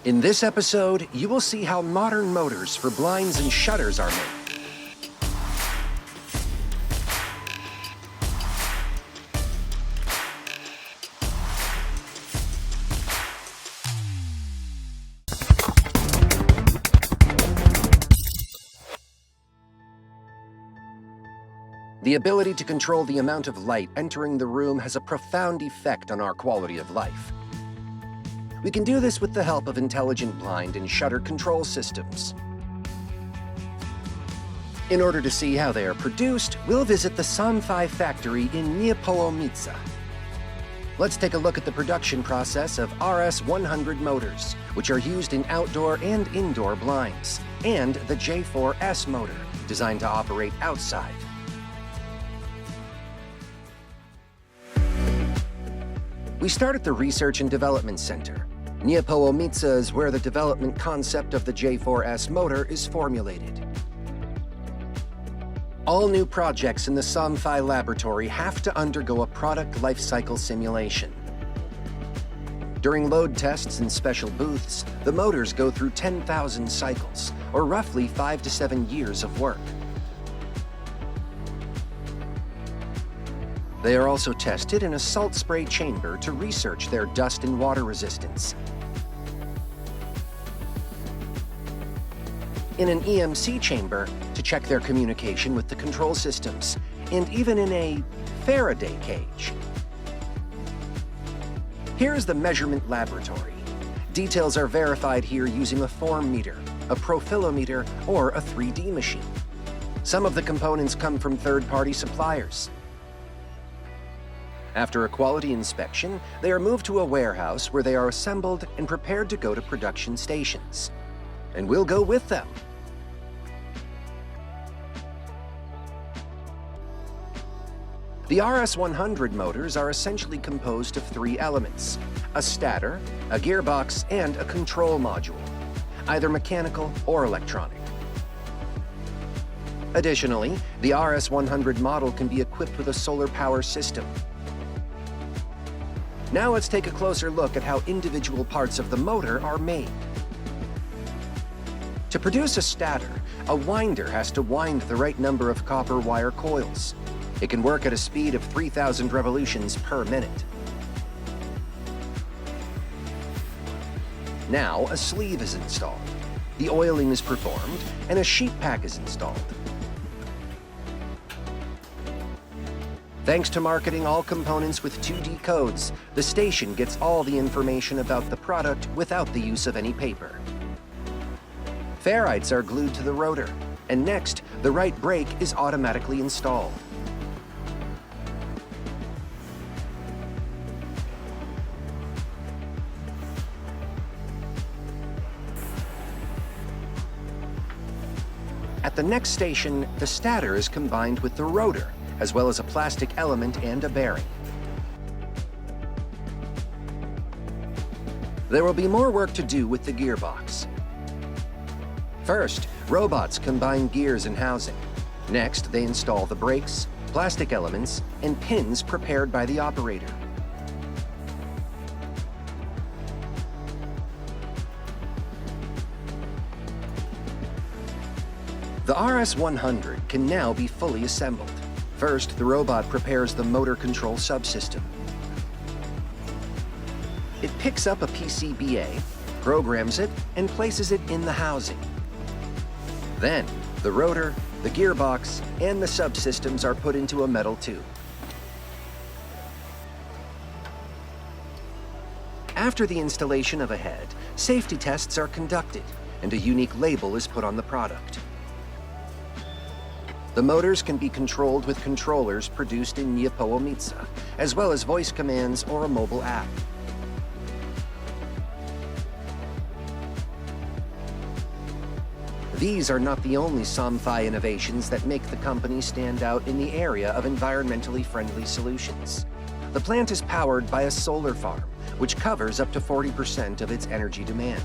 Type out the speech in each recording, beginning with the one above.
In this episode, you will see how modern motors for blinds and shutters are made. The ability to control the amount of light entering the room has a profound effect on our quality of life. We can do this with the help of intelligent blind and shutter control systems. In order to see how they are produced, we'll visit the Somfy factory in Niepołomice. Let's take a look at the production process of RS100 motors, which are used in outdoor and indoor blinds, and the J4S motor, designed to operate outside. We start at the Research and Development Center. Niepołomice is where the development concept of the J4S motor is formulated. All new projects in the Somfy laboratory have to undergo a product lifecycle simulation. During load tests in special booths, the motors go through 10,000 cycles, or roughly 5 to 7 years of work. They are also tested in a salt spray chamber to research their dust and water resistance. In an EMC chamber to check their communication with the control systems, and even in a Faraday cage. Here is the measurement laboratory. Details are verified here using a form meter, a profilometer, or a 3D machine. Some of the components come from third-party suppliers. After a quality inspection, they are moved to a warehouse where they are assembled and prepared to go to production stations. And we'll go with them. The RS100 motors are essentially composed of 3 elements: a stator, a gearbox, and a control module, either mechanical or electronic. Additionally, the RS100 model can be equipped with a solar power system. Now let's take a closer look at how individual parts of the motor are made. To produce a stator, a winder has to wind the right number of copper wire coils. It can work at a speed of 3,000 revolutions per minute. Now a sleeve is installed, the oiling is performed, and a sheet pack is installed. Thanks to marketing all components with 2D codes, the station gets all the information about the product without the use of any paper. Ferrites are glued to the rotor, and next, the right brake is automatically installed. At the next station, the stator is combined with the rotor, as well as a plastic element and a bearing. There will be more work to do with the gearbox. First, robots combine gears and housing. Next, they install the brakes, plastic elements, and pins prepared by the operator. The RS100 can now be fully assembled. First, the robot prepares the motor control subsystem. It picks up a PCBA, programs it, and places it in the housing. Then, the rotor, the gearbox, and the subsystems are put into a metal tube. After the installation of a head, safety tests are conducted, and a unique label is put on the product. The motors can be controlled with controllers produced in Niepołomice, as well as voice commands or a mobile app. These are not the only Somfy innovations that make the company stand out in the area of environmentally friendly solutions. The plant is powered by a solar farm, which covers up to 40% of its energy demand.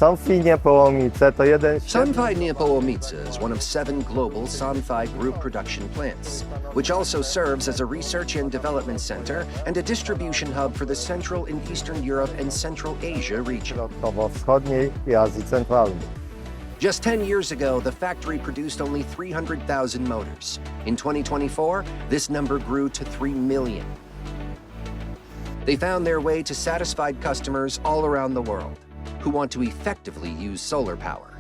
Somfy Niepołomice to jeden z Somfy Niepołomice is one of 7 global Somfy Group production plants, which also serves as a research and development center and a distribution hub for the Central and Eastern Europe and Central Asia region. Środkowo-Wschodniej i Azji Centralnej. Just 10 years ago, the factory produced only 300,000 motors. In 2024, this number grew to 3 million. They found their way to satisfied customers all around the world who want to effectively use solar power.